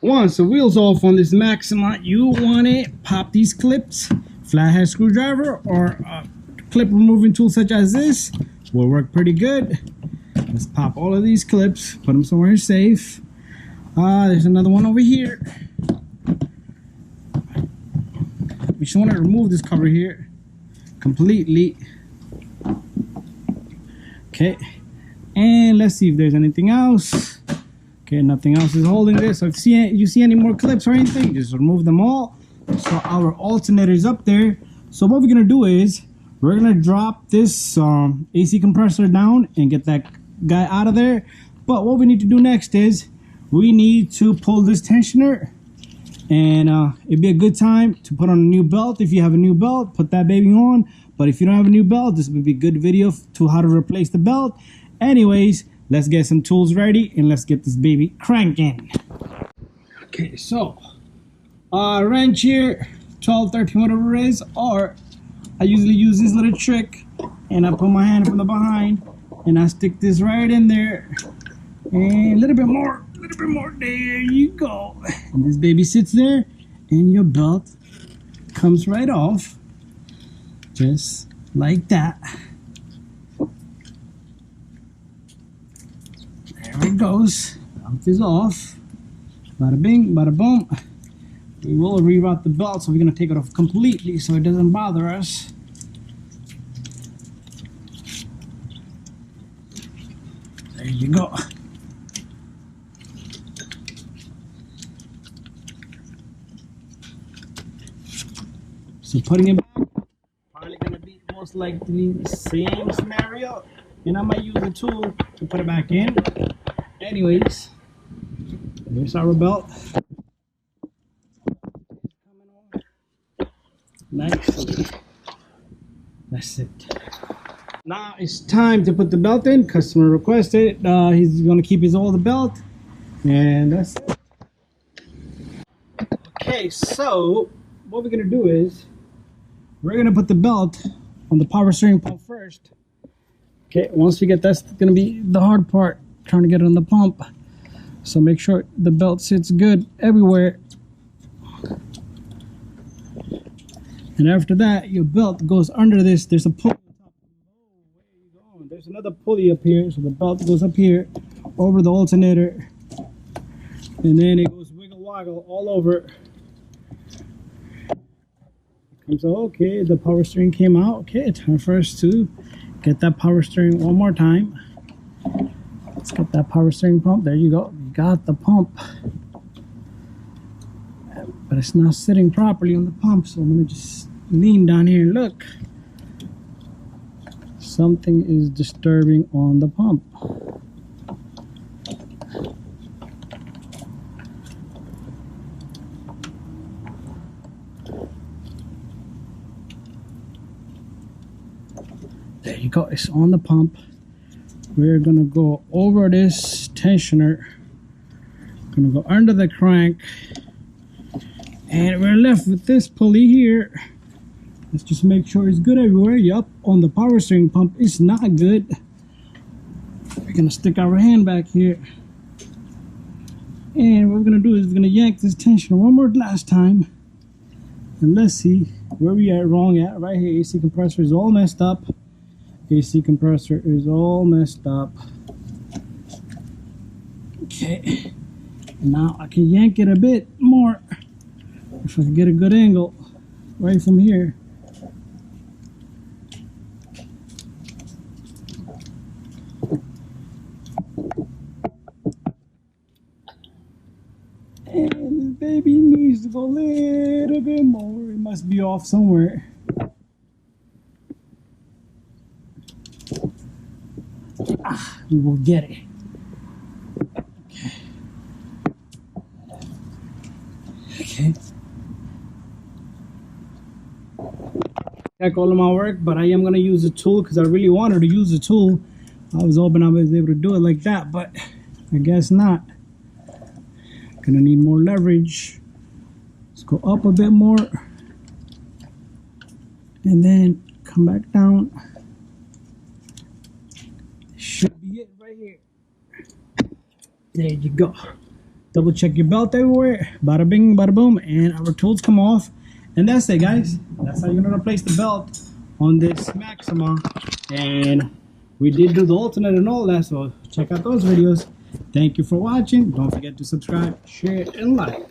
Once the wheel's off on this Maxima, you want to pop these clips. Flathead screwdriver or a clip removing tool such as this will work pretty good. Let's pop all of these clips, put them somewhere safe. There's another one over here. We just want to remove this cover here completely. Okay, and let's see if there's anything else. Okay, nothing else is holding this. So if you see any more clips or anything, just remove them all. So our alternator is up there. So what we're gonna do is we're gonna drop this AC compressor down and get that guy out of there. But what we need to do next is we need to pull this tensioner, and it'd be a good time to put on a new belt. If you have a new belt, put that baby on. But if you don't have a new belt, this would be a good video to how to replace the belt. Anyways, let's get some tools ready and let's get this baby cranking. Okay, so wrench here, 12, 13, whatever it is, or I usually use this little trick and I put my hand from the behind and I stick this right in there and a little bit more, there you go. And this baby sits there and your belt comes right off, just like that. There it goes, belt is off, bada bing, bada boom. We will reroute the belt, so we're going to take it off completely so it doesn't bother us. There you go. So putting it back, probably going to be most likely the same scenario, and I might use a tool to put it back in. Anyways, there's our belt. Nice. That's it. Now it's time to put the belt in. Customer requested. He's going to keep his old belt, and that's it. Okay, so what we're going to do is we're going to put the belt on the power steering pump first. Okay, once we get that's going to be the hard part, trying to get it on the pump. So make sure the belt sits good everywhere. And after that, your belt goes under this. There's a pulley on top. Oh, where you going? There's another pulley up here. So the belt goes up here over the alternator. And then it goes wiggle woggle all over. Comes out, okay, the power steering came out. Okay, time for us to get that power steering one more time. Let's get that power steering pump. There you go. You got the pump. But it's not sitting properly on the pump, so I'm gonna just lean down here and look. Something is disturbing on the pump. There you go, it's on the pump. We're gonna go over this tensioner, gonna go under the crank, and we're left with this pulley here. Let's just make sure it's good everywhere. Yup, on the power steering pump it's not good. We're gonna stick our hand back here, and what we're gonna do is we're gonna yank this tensioner one more last time, and let's see where we are wrong at. Right here, AC compressor is all messed up. AC compressor is all messed up. Okay, now I can yank it a bit more if I can get a good angle right from here. And this baby needs to go a little bit more. It must be off somewhere. We will get it. Okay. Check all of my work, but I am going to use a tool because I really wanted to use a tool. I was hoping I was able to do it like that, but I guess not. Gonna need more leverage. Let's go up a bit more and then come back down. Should be it right here. There you go. double check your belt everywhere, bada bing, bada boom, and our tools come off. And that's it, guys. That's how you're gonna replace the belt on this Maxima. And we did do the alternate and all that, so check out those videos. Thank you for watching. Don't forget to subscribe, share, and like.